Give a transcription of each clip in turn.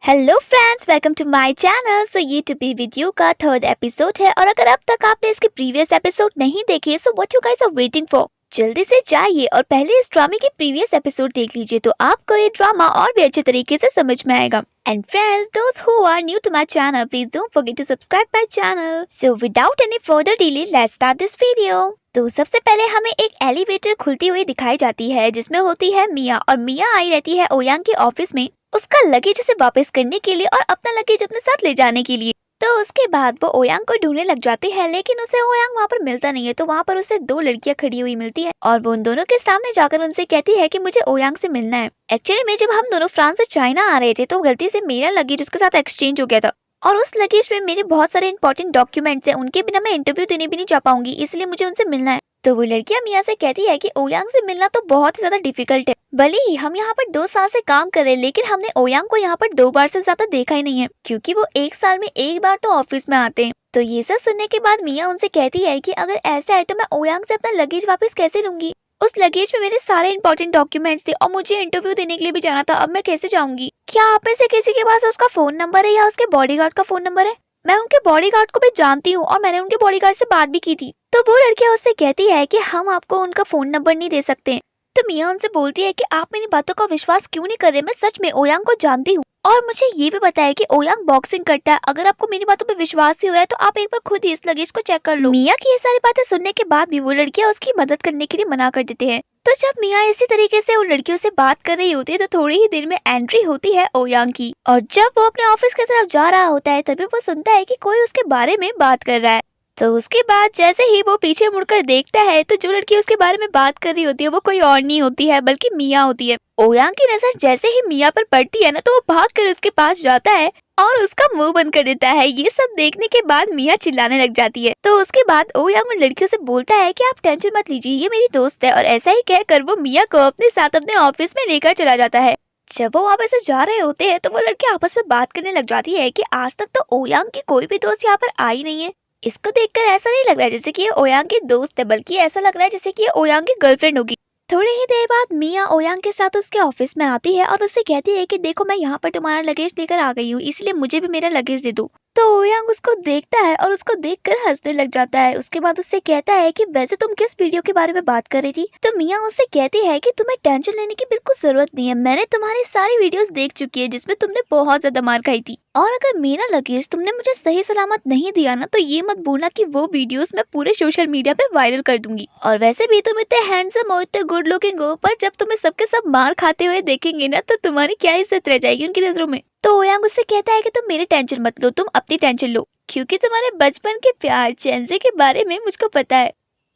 Hello friends, welcome to my channel. So ये to be with you का third episode है और अगर अब तक आपने इसके प्रीवियस एपिसोड नहीं देखे so what you guys are waiting for, जल्दी से जाइए और पहले इस ड्रामे के प्रीवियस एपिसोड देख लीजिए तो आपको ये ड्रामा और भी अच्छे तरीके से समझ में आएगा। And friends, those who are new to my channel, please don't forget to subscribe my channel. So without any further delay let's start this video. तो सबसे पहले हमें एक एलिवेटर खुलती हुई दिखाई जाती है जिसमें होती है मिया, और मिया आई रहती है ओयांग के ऑफिस में उसका लगेज उसे वापस करने के लिए और अपना लगेज अपने साथ ले जाने के लिए। तो उसके बाद वो ओयांग को ढूंढने लग जाते हैं, लेकिन उसे ओयांग वहाँ पर मिलता नहीं है। तो वहाँ पर उसे दो लड़कियां खड़ी हुई मिलती है और वो उन दोनों के सामने जाकर उनसे कहती है कि मुझे ओयांग से मिलना है। एक्चुअली में जब हम दोनों फ्रांस से चाइना आ रहे थे तो गलती से मेरा लगेज उसके साथ एक्सचेंज हो गया था और उस लगेज में मेरे बहुत सारे इंपॉर्टेंट डॉक्यूमेंट्स हैं, उनके बिना मैं इंटरव्यू देने भी नहीं जा पाऊंगी, इसलिए मुझे उनसे मिलना है। तो वो लड़कियां मिया से कहती है कि ओयांग से मिलना तो बहुत ही ज्यादा डिफिकल्ट है। भले ही हम यहाँ पर 2 साल से काम कर रहे हैं, लेकिन हमने ओयांग को यहाँ पर 2 बार से ज्यादा देखा ही नहीं है, क्योंकि वो 1 साल में 1 बार तो ऑफिस में आते हैं। तो ये सब सुनने के बाद मिया उनसे कहती है कि अगर ऐसा है तो मैं ओयांग से अपना लगेज वापस कैसे लूंगी। उस लगेज में मेरे सारे इंपॉर्टेंट डॉक्यूमेंट्स थे और मुझे इंटरव्यू देने के लिए भी जाना था, अब मैं कैसे जाऊंगी। क्या आप में से किसी के पास उसका फोन नंबर है या उसके बॉडीगार्ड का फोन नंबर है? मैं उनके बॉडीगार्ड को भी जानती हूँ और मैंने उनके बॉडीगार्ड से बात भी की थी। तो वो लड़कियां उससे कहती है कि हम आपको उनका फोन नंबर नहीं दे सकते। तो मिया उनसे बोलती है कि आप मेरी बातों का विश्वास क्यों नहीं कर रहे, मैं सच में ओयांग को जानती हूँ और मुझे ये भी पता है कि ओयांग बॉक्सिंग करता है। अगर आपको मेरी बातों पे विश्वास ही हो रहा है तो आप एक बार खुद ही इस लगेज को चेक कर लो। मिया की ये सारी बातें सुनने के बाद भी वो लड़कियां उसकी मदद करने के लिए मना कर देते हैं। तो जब मिया इसी तरीके से उन लड़कियों से बात कर रही होती है तो थोड़ी ही देर में एंट्री होती है ओयांग की, और जब वो अपने ऑफिस की तरफ जा रहा होता है तभी वो सुनता है कि कोई उसके बारे में बात कर रहा है। तो उसके बाद जैसे ही वो पीछे मुड़कर देखता है तो जो लड़की उसके बारे में बात कर रही होती है वो कोई और नहीं होती है बल्कि मिया होती है। ओयांग की नजर जैसे ही मिया पर पड़ती है ना तो वो भागकर उसके पास जाता है और उसका मुंह बंद कर देता है। ये सब देखने के बाद मिया चिल्लाने लग जाती है। तो उसके बाद ओयांग उन लड़कियों से बोलता है कि आप टेंशन मत लीजिए, ये मेरी दोस्त है, और ऐसा ही कहकर वो मिया को अपने साथ अपने ऑफिस में लेकर चला जाता है। जब वो वापस से जा रहे होते हैं तो वो लड़के आपस में बात करने लग जाती है कि आज तक तो ओयांग की कोई भी दोस्त यहाँ पर आई नहीं है। इसको देखकर ऐसा नहीं लग रहा है जैसे कि ये ओयांग की दोस्त है, बल्कि ऐसा लग रहा है जैसे कि ये ओयांग की गर्लफ्रेंड होगी। थोड़ी ही देर बाद मिया ओयांग के साथ उसके ऑफिस में आती है और उससे कहती है कि देखो मैं यहाँ पर तुम्हारा लगेज लेकर आ गई हूँ, इसलिए मुझे भी मेरा लगेज दे दो। तो ओयांग उसको देखता है और उसको देखकर हंसने लग जाता है। उसके बाद उससे कहता है कि वैसे तुम किस वीडियो के बारे में बात कर रही थी? तो मिया उससे कहती है कि तुम्हें टेंशन लेने की बिल्कुल जरूरत नहीं है, मैंने तुम्हारी सारी वीडियोस देख चुकी है जिसमें तुमने बहुत ज्यादा मार खाई थी, और अगर मेरा लगेज तुमने मुझे सही सलामत नहीं दिया ना तो ये मत भूलना कि वो वीडियोस मैं पूरे सोशल मीडिया पे वायरल कर दूंगी। और वैसे भी तुम इतने हैंडसम हो, इतने गुड लुकिंग हो, पर जब तुम्हें सबके सब मार खाते हुए देखेंगे ना तो तुम्हारी क्या इज्जत रह जाएगी उनकी नजरों में। तो ओयांग उससे कहता है कि तुम मेरी टेंशन मत लो, तुम अपनी टेंशन लो, क्योंकि तुम्हारे बचपन के प्यार चेंजे के बारे में मुझको पता है।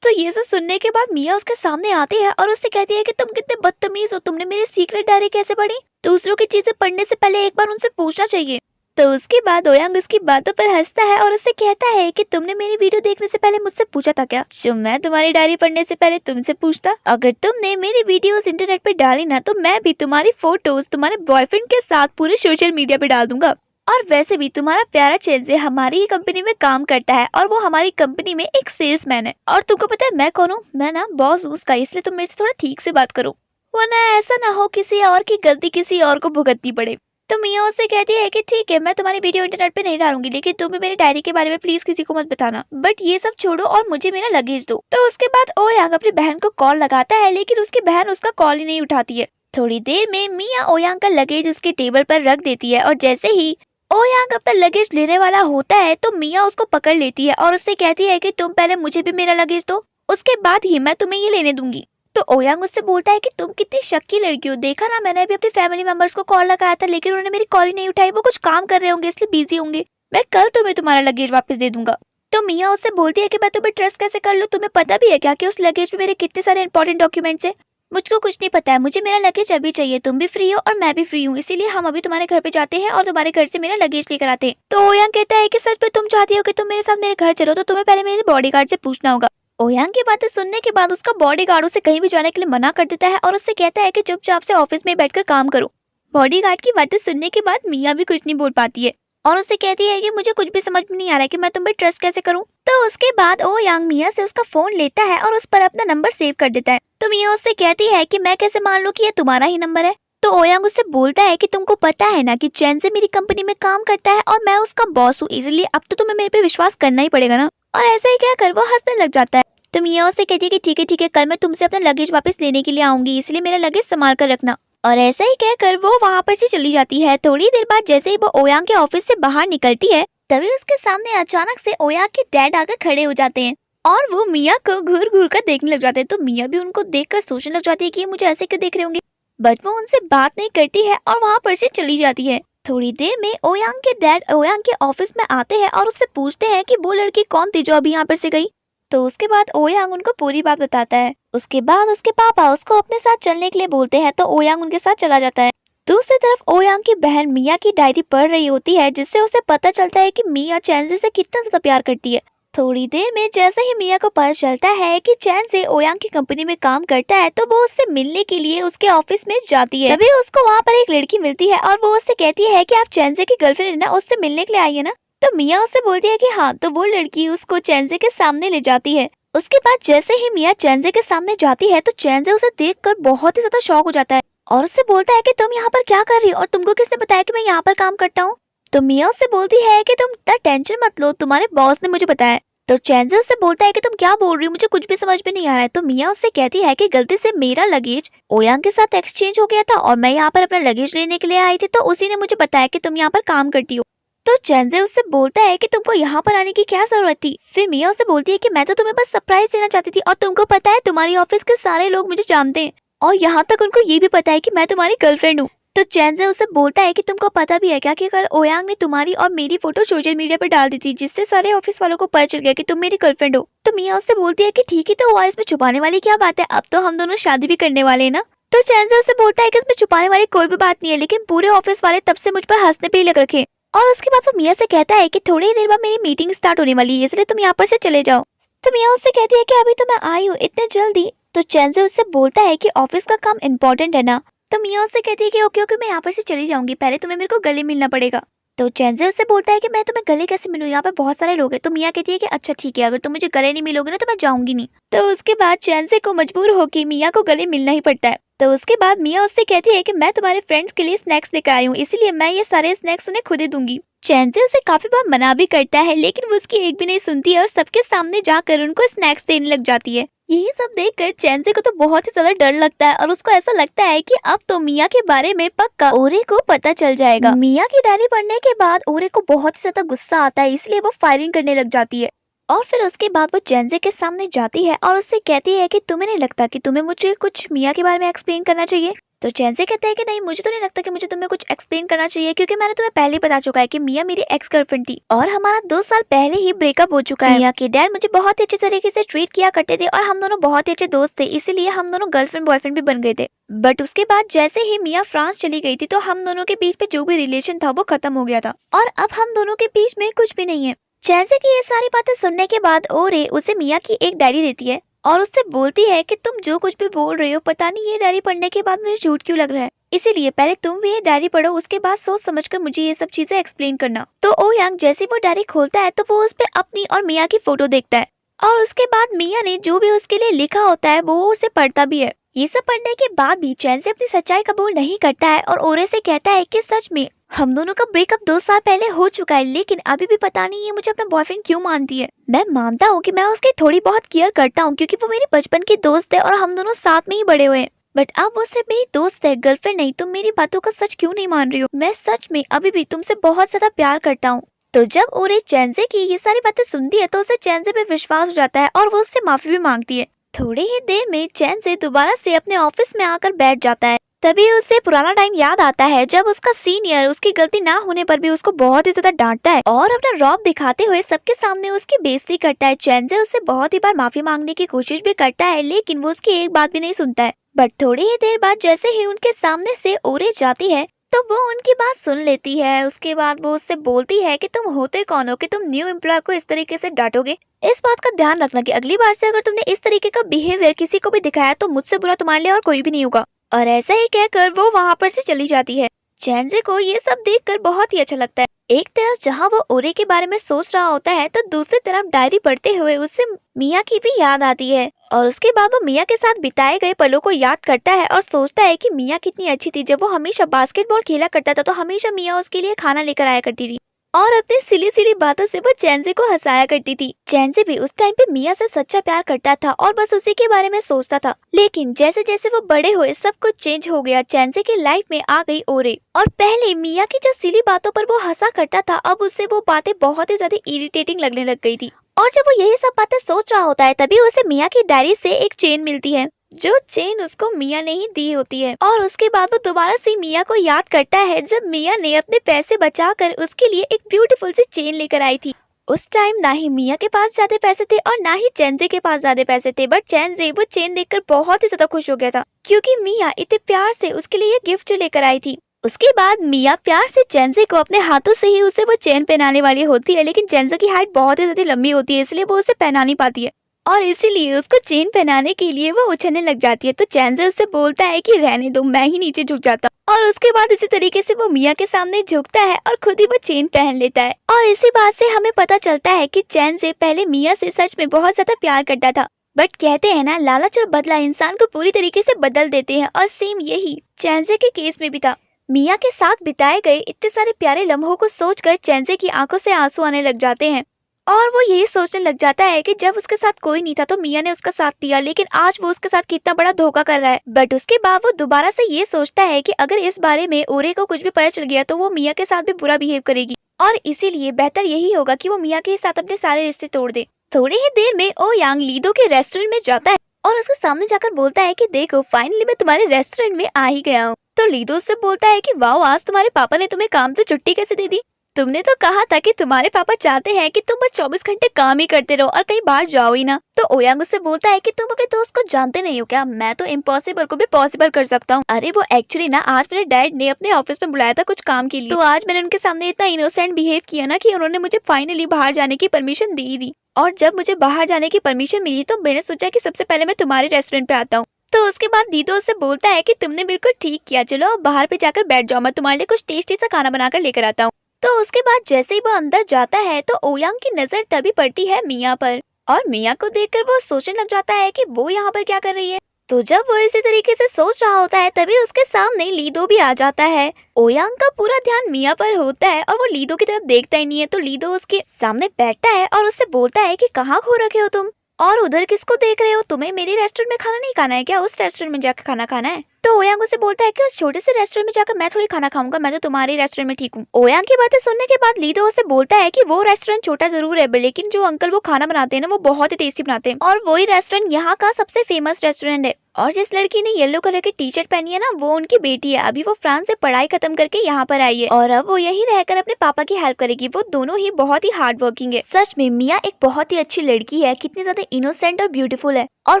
तो ये सब सुनने के बाद मिया उसके सामने आती है और उससे कहती है कि तुम कितने बदतमीज हो, तुमने मेरी सीक्रेट डायरी कैसे पढ़ी? दूसरों की चीजें पढ़ने से पहले एक बार उनसे पूछना चाहिए। तो उसके बाद ओयांग उसकी बातों पर हंसता है और उससे कहता है कि तुमने मेरी वीडियो देखने से पहले मुझसे पूछा था क्या, जो मैं तुम्हारी डायरी पढ़ने से पहले तुमसे पूछता? अगर तुमने मेरी वीडियोस इंटरनेट पे डाली ना तो मैं भी तुम्हारी फोटोज तुम्हारे बॉयफ्रेंड के साथ पूरे सोशल मीडिया पे डाल दूंगा। और वैसे भी तुम्हारा प्यारा चेंजे हमारी ही कंपनी में काम करता है और वो हमारी कंपनी में एक सेल्समैन है, और तुमको पता है मैं कौन हूँ? मैं ना बॉस हूँ उसका, इसलिए तुम मेरे से थोड़ा ठीक से बात करो, वरना ऐसा ना हो किसी और की गलती किसी और को भुगतनी पड़े। तो मिया उससे कहती है कि ठीक है मैं तुम्हारी वीडियो इंटरनेट पे नहीं डालूंगी, लेकिन तुम भी मेरी डायरी के बारे में प्लीज किसी को मत बताना, बट ये सब छोड़ो और मुझे मेरा लगेज दो। तो उसके बाद ओयांग अपनी बहन को कॉल लगाता है, लेकिन उसकी बहन उसका कॉल ही नहीं उठाती है। थोड़ी देर में मिया ओयांग का लगेज उसके टेबल पर रख देती है और जैसे ही ओयांग अपना लगेज लेने वाला होता है तो मिया उसको पकड़ लेती है और उससे कहती है कि तुम पहले मुझे भी मेरा लगेज दो, उसके बाद ही मैं तुम्हें ये लेने दूंगी। तो ओयांग उससे बोलता है कि तुम कितनी शक्की लड़की हो, देखा ना मैंने अभी अपनी फैमिली मेंबर्स को कॉल लगाया था लेकिन उन्होंने मेरी कॉल ही नहीं उठाई, वो कुछ काम कर रहे होंगे इसलिए बिजी होंगे, मैं कल तुम्हें तुम्हारा लगेज वापस दे दूंगा। तो मिया उससे बोलती है कि मैं तुम्हें ट्रस्ट कैसे कर लूं, तुम्हें पता भी है क्या कि उस लगेज में मेरे कितने सारे इंपॉर्टेंट डॉक्यूमेंट्स है? मुझको कुछ नहीं पता है, मुझे मेरा लगेज अभी चाहिए, तुम भी फ्री हो और मैं भी फ्री हूँ, इसीलिए हम अभी तुम्हारे घर पे जाते हैं और तुम्हारे घर से मेरा लगेज लेकर आते हैं। तो ओयांग कहता है कि सच में तुम चाहती हो कि तुम मेरे साथ मेरे घर चलो तो तुम्हें पहले मेरे बॉडीगार्ड से पूछना होगा। ओयांग की बातें सुनने के बाद उसका बॉडीगार्ड उसे कहीं भी जाने के लिए मना कर देता है और उससे कहता है कि चुपचाप से ऑफिस में बैठकर काम करो। बॉडीगार्ड की बातें सुनने के बाद मिया भी कुछ नहीं बोल पाती है और उससे कहती है कि मुझे कुछ भी समझ में नहीं आ रहा है कि मैं तुम पे ट्रस्ट कैसे करूं। तो उसके बाद ओयांग मिया से उसका फोन लेता है और उस पर अपना नंबर सेव कर देता है। तो मिया उससे कहती है कि मैं कैसे मान लूं कि ये तुम्हारा ही नंबर है? तो ओयांग उससे बोलता है कि तुमको पता है ना कि चेंजे मेरी कंपनी में काम करता है और मैं उसका बॉस हूँ, इसलिए अब तो तुम्हें मेरे पे विश्वास करना ही पड़ेगा ना। और ऐसा ही कहकर वो हंसने लग जाता है। तो मिया उससे कहती है कि ठीक है कल मैं तुमसे अपना लगेज वापस लेने के लिए आऊंगी, इसलिए मेरा लगेज संभाल कर रखना। और ऐसा ही कहकर वो वहाँ पर से चली जाती है। थोड़ी देर बाद जैसे ही वो ओयांग के ऑफिस से बाहर निकलती है, तभी उसके सामने अचानक से ओयांग के डैड आकर खड़े हो जाते हैं और वो मिया को घूर घूर कर देखने लग जाते हैं। तो मिया भी उनको देखकर सोचने लग जाती है कि ये मुझे ऐसे क्यों देख रहे होंगे, बट वो उनसे बात नहीं करती है और वहाँ पर से चली जाती है। थोड़ी देर में ओयांग के डैड ओयांग के ऑफिस में आते हैं और उससे पूछते हैं कि वो लड़की कौन थी जो अभी यहाँ पर से गई। तो उसके बाद ओयांग उनको पूरी बात बताता है। उसके बाद उसके पापा उसको अपने साथ चलने के लिए बोलते हैं, तो ओयांग उनके साथ चला जाता है। दूसरी तरफ ओयांग की बहन मिया की डायरी पढ़ रही होती है, जिससे उसे पता चलता है कि मिया चेंजे से कितना ज्यादा प्यार करती है। थोड़ी देर में जैसे ही मिया को पता चलता है कि चेंजे ओयांग की कंपनी में काम करता है, तो वो उससे मिलने के लिए उसके ऑफिस में जाती है। तभी उसको वहाँ पर एक लड़की मिलती है और वो उससे कहती है कि आप चेंजे की गर्लफ्रेंड है ना, उससे मिलने के लिए आई है ना। तो मिया उससे बोलती है कि हाँ। तो वो लड़की उसको चेंजे के सामने ले जाती है। उसके बाद जैसे ही मिया चेंजे के सामने जाती है, तो चेंजे उसे देखकर बहुत ही ज्यादा शॉक हो जाता है और उससे बोलता है कि तुम यहाँ पर क्या कर रही हो और तुमको किसने बताया कि मैं यहाँ पर काम करता हूँ। तो मिया उससे बोलती है कि तुम इतना टेंशन मत लो, तुम्हारे बॉस ने मुझे बताया। तो चेंजे उससे बोलता है कि तुम क्या बोल रही हो, मुझे कुछ भी समझ में नहीं आ रहा है। तो मिया उससे कहती है कि गलती से मेरा लगेज ओयांग के साथ एक्सचेंज हो गया था और मैं यहाँ पर अपना लगेज लेने के लिए आई थी, तो उसी ने मुझे बताया कि तुम यहाँ पर काम करती हो। तो चेंजे उससे बोलता है कि तुमको यहाँ पर आने की क्या जरूरत थी। फिर मिया उससे बोलती है कि मैं तो तुम्हें बस सरप्राइज देना चाहती थी और तुमको पता है तुम्हारी ऑफिस के सारे लोग मुझे जानते हैं और यहाँ तक उनको ये भी पता है कि मैं तुम्हारी गर्लफ्रेंड हूँ। तो चेंजे उससे बोलता है कि तुमको पता भी है क्या कि कल ओयांग ने तुम्हारी और मेरी फोटो सोशल मीडिया पर डाल दी थी, जिससे सारे ऑफिस वालों को पता चल गया कि तुम मेरी गर्लफ्रेंड हो। तो मिया उससे बोलती है कि ठीक है, तो हुआ, इसमें छुपाने वाली क्या बात है, अब तो हम दोनों शादी भी करने वाले हैं ना। तो चेंजे उससे बोलता है कि इसमें छुपाने वाली कोई भी बात नहीं है, लेकिन पूरे ऑफिस वाले तब से मुझ पर हंसने पे ही लग रखे। और उसके बाद वो मिया से कहता है कि थोड़ी देर बाद मेरी मीटिंग स्टार्ट होने वाली है, इसलिए तुम यहाँ पर से चले जाओ। तो मिया उससे कहती है कि अभी तो मैं आई हूँ, इतने जल्दी। तो चेंजे उससे बोलता है कि ऑफिस का काम इम्पोर्टेंट है ना। तो मिया उससे कहती है कि ओके ओके, मैं यहाँ पर से चली जाऊंगी, पहले तुम्हें मेरे को गले मिलना पड़ेगा। तो चेंजे उससे बोलता है कि मैं तुम्हें गले कैसे मिलूं, यहाँ पर बहुत सारे लोग हैं। तो मिया कहती है कि अच्छा ठीक है, अगर तुम मुझे गले नहीं मिलोगे ना तो मैं जाऊंगी नहीं। तो उसके बाद चेंजे को मजबूर होकर मिया को गले मिलना ही पड़ता है। तो उसके बाद मिया उससे कहती है कि मैं तुम्हारे फ्रेंड्स के लिए स्नैक्स लेकर आई हूँ, इसलिए मैं ये सारे स्नैक्स उन्हें खुद ही दूंगी। चेंजे उसे काफी बार मना भी करता है, लेकिन वो उसकी एक भी नहीं सुनती है और सबके सामने जाकर उनको स्नैक्स देने लग जाती है। यही सब देखकर चेंजे को तो बहुत ही ज्यादा डर लगता है और उसको ऐसा लगता है कि अब तो मिया के बारे में पक्का ओरे को पता चल जाएगा। मिया की डायरी पढ़ने के बाद ओरे को बहुत ही ज्यादा गुस्सा आता है, इसलिए वो फायरिंग करने लग जाती है। और फिर उसके बाद वो चेंजे के सामने जाती है और उससे कहती है कि तुम्हें नहीं लगता कि तुम्हें मुझे कुछ मिया के बारे में एक्सप्लेन करना चाहिए। तो चेंजे कहता है कि नहीं, मुझे तो नहीं लगता कि मुझे तुम्हें कुछ एक्सप्लेन करना चाहिए, क्योंकि मैंने तुम्हें पहले ही बता चुका है कि मिया मेरी एक्स गर्लफ्रेंड थी और हमारा 2 साल पहले ही ब्रेकअप हो चुका है। मिया के डैड मुझे बहुत ही अच्छे तरीके से ट्रीट किया करते थे और हम दोनों बहुत ही अच्छे दोस्त थे, इसीलिए हम दोनों गर्लफ्रेंड बॉयफ्रेंड भी बन गए थे। बट उसके बाद जैसे ही मिया फ्रांस चली गई थी, तो हम दोनों के बीच में जो भी रिलेशन था वो खत्म हो गया था और अब हम दोनों के बीच में कुछ भी नहीं है। चेंजे की ये सारी बातें सुनने के बाद ओरे उसे मिया की एक डायरी देती है और उससे बोलती है कि तुम जो कुछ भी बोल रही हो, पता नहीं ये डायरी पढ़ने के बाद मुझे झूठ क्यों लग रहा है, इसीलिए पहले तुम भी ये डायरी पढ़ो, उसके बाद सोच समझकर मुझे ये सब चीजें एक्सप्लेन करना। तो ओयांग जैसे वो डायरी खोलता है तो वो उस पे अपनी और मिया की फोटो देखता है और उसके बाद मिया ने जो भी उसके लिए लिखा होता है वो उसे पढ़ता भी है। ये सब पढ़ने के बाद भी चेंजे अपनी सच्चाई कबूल नहीं करता है और ओरे से कहता है कि सच में हम दोनों का ब्रेकअप 2 साल पहले हो चुका है, लेकिन अभी भी पता नहीं ये मुझे अपना बॉयफ्रेंड क्यों मानती है। मैं मानता हूँ कि मैं उसकी थोड़ी बहुत केयर करता हूँ, क्योंकि वो मेरी बचपन की दोस्त है और हम दोनों साथ में ही बड़े हुए हैं, बट अब वो सिर्फ मेरी दोस्त है, गर्लफ्रेंड नहीं। तुम मेरी बातों का सच क्यों नहीं मान रही हो? मैं सच में अभी भी तुमसे बहुत ज्यादा प्यार करता हूँ। तो जब ओरे चेंजे की ये सारी बातें सुनती है तो उसे चेंजे पे विश्वास हो जाता है और वो उससे माफी भी मांगती है। थोड़ी ही देर में चेंजे दोबारा से अपने ऑफिस में आकर बैठ जाता है। तभी उसे पुराना टाइम याद आता है जब उसका सीनियर उसकी गलती ना होने पर भी उसको बहुत ही ज्यादा डांटता है और अपना रौब दिखाते हुए सबके सामने उसकी बेइज्जती करता है। चेंजे उससे बहुत ही बार माफी मांगने की कोशिश भी करता है, लेकिन वो उसकी एक बात भी नहीं सुनता है। बट थोड़ी ही देर बाद जैसे ही उनके सामने से ओरे जाती है तो वो उनकी बात सुन लेती है। उसके बाद वो उससे बोलती है कि तुम होते कौन हो कि तुम न्यू एम्प्लॉय को इस तरीके से डांटोगे। इस बात का ध्यान रखना कि अगली बार से अगर तुमने इस तरीके का बिहेवियर किसी को भी दिखाया तो मुझसे बुरा तुम्हारे लिए और कोई भी नहीं होगा। और ऐसा ही कहकर वो वहाँ पर से चली जाती है। चैनजे को ये सब देखकर बहुत ही अच्छा लगता है। एक तरफ जहाँ वो ओरे के बारे में सोच रहा होता है तो दूसरी तरफ डायरी पढ़ते हुए उससे मिया की भी याद आती है और उसके बाद वो मिया के साथ बिताए गए पलों को याद करता है और सोचता है कि मिया कितनी अच्छी थी। जब वो हमेशा बास्केटबॉल खेला करता था तो हमेशा मिया उसके लिए खाना लेकर आया करती थी और अपनी सिली सिली बातों से वो चैनजे को हंसाया करती थी। चैनजे भी उस टाइम पे मिया से सच्चा प्यार करता था और बस उसी के बारे में सोचता था। लेकिन जैसे जैसे वो बड़े हुए सब कुछ चेंज हो गया। चैनजे की लाइफ में आ गई ओरे और पहले मिया की जो सिली बातों पर वो हंसा करता था अब उससे वो बातें बहुत ही ज्यादा इरिटेटिंग लगने लग गई थी। और जब वो यही सब बातें सोच रहा होता है तभी उसे मिया की डायरी से एक चेन मिलती है जो चेन उसको मिया ने ही दी होती है। और उसके बाद वो दोबारा से मिया को याद करता है जब मिया ने अपने पैसे बचाकर उसके लिए एक ब्यूटीफुल सी चेन लेकर आई थी। उस टाइम ना ही मिया के पास ज्यादा पैसे थे और ना ही चैनजे के पास ज्यादा पैसे थे, बट चैनजे वो चेन देखकर बहुत ही ज्यादा खुश हो गया था क्योंकि मिया इतने प्यार से उसके लिए गिफ्ट जो लेकर आई थी। उसके बाद मिया प्यार से चैनजे को अपने हाथों से ही उसे वो चेन पहनाने वाली होती है, लेकिन चैनजे की हाइट बहुत ही ज्यादा लंबी होती है इसलिए वो उसे पहना नहीं पाती है और इसीलिए उसको चेन पहनाने के लिए वो उछलने लग जाती है। तो चैनजे उससे बोलता है कि रहने दो, मैं ही नीचे झुक जाता हूँ। और उसके बाद इसी तरीके से वो मिया के सामने झुकता है और खुद ही वो चेन पहन लेता है। और इसी बात से हमें पता चलता है कि चैनजे पहले मिया से सच में बहुत ज्यादा प्यार करता था, बट कहते हैं ना लालच और बदला इंसान को पूरी तरीके से बदल देते हैं और सेम यही चैनजे के केस में भी था। मिया के साथ बिताए गए इतने सारे प्यारे लम्हों को सोचकर चैनजे की आंखों से आंसू आने लग जाते हैं और वो यही सोचने लग जाता है कि जब उसके साथ कोई नहीं था तो मिया ने उसका साथ दिया, लेकिन आज वो उसके साथ कितना बड़ा धोखा कर रहा है। बट उसके बाद वो दोबारा से ये सोचता है कि अगर इस बारे में ओरे को कुछ भी पता चल गया तो वो मिया के साथ भी बुरा बिहेव करेगी और इसीलिए बेहतर यही होगा कि वो मिया के साथ अपने सारे रिश्ते तोड़ दे। थोड़ी ही देर में ओ यांग लीदो के रेस्टोरेंट में जाता है और उसके सामने जाकर बोलता है कि देखो फाइनली मैं तुम्हारे रेस्टोरेंट में आ ही गया हूँ। तो लीदो उससे बोलता है कि वाओ, आज तुम्हारे पापा ने तुम्हें काम से छुट्टी कैसे दे दी? तुमने तो कहा था कि तुम्हारे पापा चाहते हैं कि तुम बस 24 घंटे काम ही करते रहो और कहीं बाहर जाओ ही ना। तो ओयांग उससे बोलता है कि तुम अपने दोस्त को जानते नहीं हो क्या, मैं तो इम्पॉसिबल को भी पॉसिबल कर सकता हूँ। अरे वो एक्चुअली ना आज मेरे डैड ने अपने ऑफिस में बुलाया था कुछ काम के लिए, तो आज मैंने उनके सामने इतना इनोसेंट बिहेव किया ना कि उन्होंने मुझे फाइनली बाहर जाने की परमिशन दी। और जब मुझे बाहर जाने की परमिशन मिली तो मैंने सोचा कि सबसे पहले मैं तुम्हारे रेस्टोरेंट पे आता हूँ। तो उसके बाद दीदो उससे बोलता है कि तुमने बिल्कुल ठीक किया, चलो अब बाहर पे जाकर बैठ जाओ, मैं तुम्हारे लिए कुछ टेस्टी सा खाना बनाकर लेकर आता हूँ। तो उसके बाद जैसे ही वो अंदर जाता है तो ओयांग की नजर तभी पड़ती है मिया पर और मिया को देखकर वो सोचने लग जाता है कि वो यहाँ पर क्या कर रही है। तो जब वो इसी तरीके से सोच रहा होता है तभी उसके सामने लीदो भी आ जाता है। ओयांग का पूरा ध्यान मिया पर होता है और वो लीदो की तरफ देखता ही नहीं है। तो लीदो उसके सामने बैठता है और उससे बोलता है कि कहाँ खो रखे हो तुम और उधर किसको देख रहे हो, तुम्हें मेरे रेस्टोरेंट में खाना नहीं खाना है क्या, उस रेस्टोरेंट में जाकर खाना खाना है। तो ओयांग उसे बोलता है कि उस छोटे से रेस्टोरेंट में जाकर मैं थोड़ी खाना खाऊंगा, मैं तो तुम्हारे रेस्टोरेंट में ठीक हूँ। ओयांग की बातें सुनने के बाद लीदो उसे बोलता है कि वो रेस्टोरेंट छोटा जरूर है लेकिन जो अंकल वो खाना बनाते हैं ना वो बहुत ही टेस्टी बनाते हैं और वही रेस्टोरेंट यहाँ का सबसे फेमस रेस्टोरेंट है। और जिस लड़की ने येलो कलर की टी शर्ट पहनी है ना वो उनकी बेटी है, अभी वो फ्रांस से पढ़ाई खत्म करके यहाँ पर आई है और अब वो यही रहकर अपने पापा की हेल्प करेगी। वो दोनों ही बहुत ही हार्ड वर्किंग है। सच में मिया एक बहुत ही अच्छी लड़की है, कितनी ज्यादा इनोसेंट और ब्यूटीफुल है और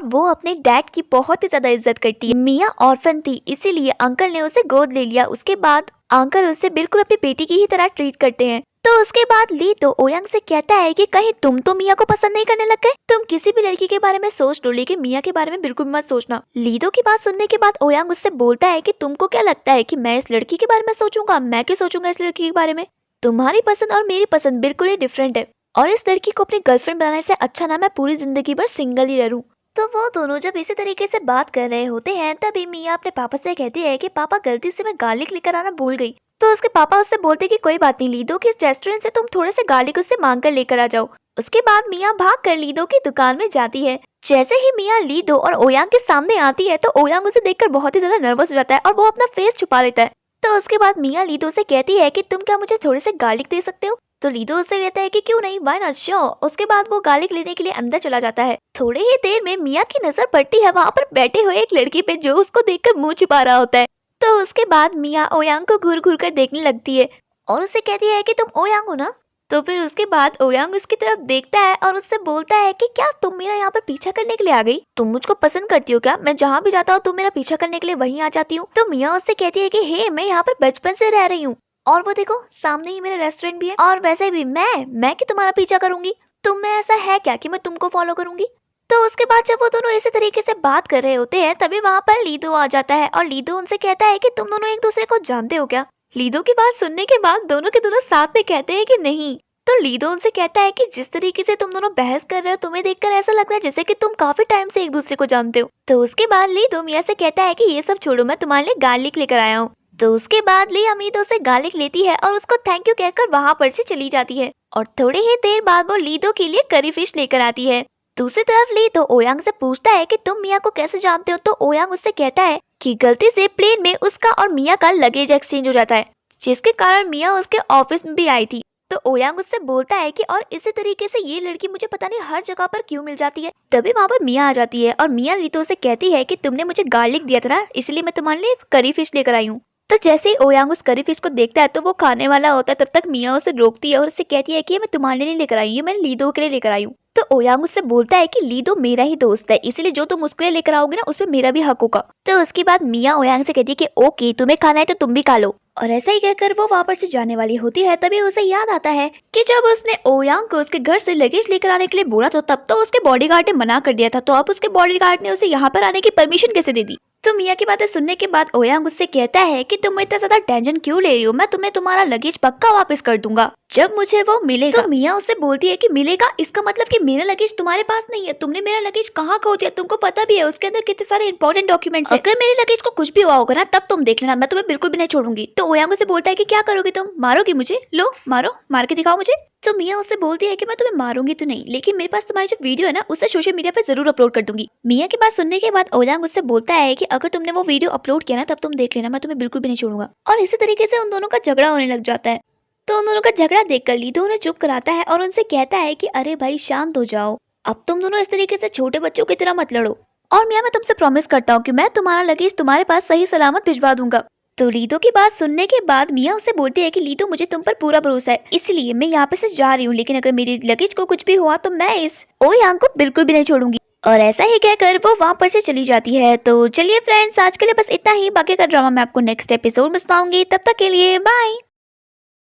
वो अपने डैड की बहुत ही ज्यादा इज्जत करती है। मिया ऑर्फन थी इसीलिए अंकल ने उसे गोद ले लिया। उसके बाद अंकल उसे बिल्कुल अपनी बेटी की ही तरह ट्रीट करते हैं। तो उसके बाद ली तो ओयांग से कहता है कि कहीं तुम तो मिया को पसंद नहीं करने लग गए, तुम किसी भी लड़की के बारे में सोच लो लेकिन मिया के बारे में बिल्कुल मत सोचना। लीदो की बात सुनने के बाद ओयांग उससे बोलता है कि तुमको क्या लगता है कि मैं इस लड़की के बारे में सोचूंगा, मैं क्यों सोचूंगा इस लड़की के बारे में, तुम्हारी पसंद और मेरी पसंद बिल्कुल ही डिफरेंट है और इस लड़की को अपनी गर्लफ्रेंड बनाने से अच्छा ना मैं पूरी जिंदगी भर सिंगल ही रहूं। तो वो दोनों जब इसी तरीके से बात कर रहे होते हैं तभी मिया अपने पापा से कहती है कि पापा गलती से मैं गार्लिक लेकर आना भूल गई। तो उसके पापा उससे बोलते कि कोई बात नहीं लीदो के रेस्टोरेंट से तुम थोड़े से गार्लिक उससे मांग कर लेकर आ जाओ। उसके बाद मिया भाग कर लीदो की दुकान में जाती है। जैसे ही मिया लीदो और ओयांग के सामने आती है तो ओयांग उसे देखकर बहुत ही ज्यादा नर्वस हो जाता है और वो अपना फेस छुपा लेता है। तो उसके बाद मिया लीदो से कहती है कि तुम क्या मुझे थोड़े से गार्लिक दे सकते हो। तो लीदो उससे कहता है कि क्यों नहीं, व्हाई नॉट, श्योर। उसके बाद वो गार्लिक लेने के लिए अंदर चला जाता है। थोड़ी ही देर में मिया की नजर पड़ती है वहाँ पर बैठे हुए एक लड़की पे जो उसको देखकर मुंह छिपा रहा होता है। तो उसके बाद मिया ओयांग को घूर घूर कर देखने लगती है और उससे कहती है कि तुम ओयांग हो ना। तो फिर उसके बाद ओयांग उसकी तरफ देखता है और उससे बोलता है कि क्या तुम मेरा यहाँ पर पीछा करने के लिए आ गई, तुम मुझको पसंद करती हो क्या, मैं जहाँ भी जाता हूँ तुम मेरा पीछा करने के लिए वहीं आ जाती हूँ। तो मिया उससे कहती है कि हे मैं यहाँ पर बचपन से रह रही हूँ और वो देखो सामने ही मेरा रेस्टोरेंट भी है और वैसे भी मैं कि तुम्हारा पीछा करूंगी, तुम में ऐसा है क्या कि मैं तुमको फॉलो करूंगी। तो उसके बाद जब वो दोनों इसी तरीके से बात कर रहे होते हैं तभी वहाँ पर लीदो आ जाता है और लीदो उनसे कहता है कि तुम दोनों एक दूसरे को जानते हो क्या। लीदो की बात सुनने के बाद दोनों के दोनों साथ में कहते हैं कि नहीं। तो लीदो उनसे कहता है कि जिस तरीके से तुम दोनों बहस कर रहे हो तुम्हें देखकर ऐसा लग रहा है जैसे कि तुम काफी टाइम से एक दूसरे को जानते हो। तो उसके बाद लीदो मिया से कहता है कि ये सब छोड़ो, मैं तुम्हारे लिए गार्लिक लेकर आया हूँ। तो उसके बाद ली अमीदो से गार्लिक लेती है और उसको थैंक यू कहकर वहां पर से चली जाती है। और थोड़ी ही देर बाद वो लीदो के लिए करी फिश लेकर आती है। दूसरी तरफ लीदो ओयांग से पूछता है कि तुम मिया को कैसे जानते हो। तो ओयांग उससे कहता है कि गलती से प्लेन में उसका और मिया का लगेज एक्सचेंज हो जाता है, जिसके कारण मिया उसके ऑफिस में भी आई थी। तो ओयांग उससे बोलता है कि और इसी तरीके से ये लड़की मुझे पता नहीं हर जगह पर क्यों मिल जाती है। तभी वहाँ पर मिया आ जाती है और मिया लीतो से कहती है कि तुमने मुझे गार्लिक दिया था ना, इसलिए मैं तुम्हारे लिए करी फिश लेकर आई हूँ। तो जैसे ही ओयांग उस करी फिश को देखता है तो वो खाने वाला होता है, तब तक मिया उसे रोकती है और उससे कहती है कि मैं तुम्हारे लिए लेकर आई हूँ, मैं लीदो के लिए लेकर आई हूँ। तो ओयांग उससे बोलता है कि लीदो मेरा ही दोस्त है, इसलिए जो तुम उसके लिए लेकर आओगे ना उसमें मेरा भी हक होगा। तो उसके बाद मिया ओयांग से कहती है कि ओके तुम्हें खाना है तो तुम भी खा लो। और ऐसा ही कहकर वो वहाँ पर से जाने वाली होती है, तभी उसे याद आता है कि जब उसने ओयांग को उसके घर से लगेज लेकर आने के लिए बोला था तब तो उसके बॉडीगार्ड ने मना कर दिया था, तो अब उसके बॉडीगार्ड ने उसे यहाँ पर आने की परमिशन कैसे दे दी। तो मिया की बातें सुनने के बाद ओयांग उससे कहता है कि तुम इतना ज्यादा टेंशन क्यों ले रही हो, मैं तुम्हें तुम्हारा लगेज पक्का वापस कर दूंगा जब मुझे वो मिलेगा। तो मिया उससे बोलती है कि मिलेगा, इसका मतलब कि मेरा लगेज तुम्हारे पास नहीं है, तुमने मेरा लगेज कहाँ खो दिया, तुमको पता भी है उसके अंदर कितने सारे इंपॉर्टेंट डॉक्यूमेंट्स हैं। अगर मेरे लगेज को कुछ भी हुआ होगा ना तब तुम देख लेना, मैं तुम्हें बिल्कुल भी नहीं छोड़ूंगी। तो ओयांग उससे बोलता है कि क्या करोगी तुम, मारोगी मुझे, लो मारो, मार के दिखाओ मुझे। तो मिया उससे बोलती है कि मैं तुम्हें मारूंगी तो नहीं, लेकिन मेरे पास तुम्हारी जो वीडियो है ना उसे सोशल मीडिया पर जरूर अपलोड कर दूंगी। मिया की बात सुनने के बाद ओयांग उससे बोलता है कि अगर तुमने वो वीडियो अपलोड किया ना तब तुम देख लेना, मैं तुम्हें बिल्कुल भी नहीं छोड़ूंगा। और इसी तरीके से उन दोनों का झगड़ा होने लग जाता है। तो उन दोनों का झगड़ा देखकर लीदो उन्हें चुप कराता है और उनसे कहता है कि अरे भाई शांत हो जाओ, अब तुम दोनों इस तरीके से छोटे बच्चों की तरह मत लड़ो। और मिया मैं तुमसे प्रॉमिस करता हूँ कि मैं तुम्हारा लगेज तुम्हारे पास सही सलामत भिजवा दूंगा। तो लीदो की बात सुनने के बाद मिया उससे बोलती है कि लीदो मुझे तुम पर पूरा भरोसा है, इसलिए मैं यहाँ पे से जा रही हूँ, लेकिन अगर मेरी लगेज को कुछ भी हुआ तो मैं इस ओयांग को बिल्कुल भी नहीं छोड़ूंगी। और ऐसा ही कहकर वो वहाँ पर से चली जाती है। तो चलिए फ्रेंड्स आज के लिए बस इतना ही, बाकी का ड्रामा मैं आपको नेक्स्ट एपिसोड में सुनाऊंगी, तब तक के लिए बाय।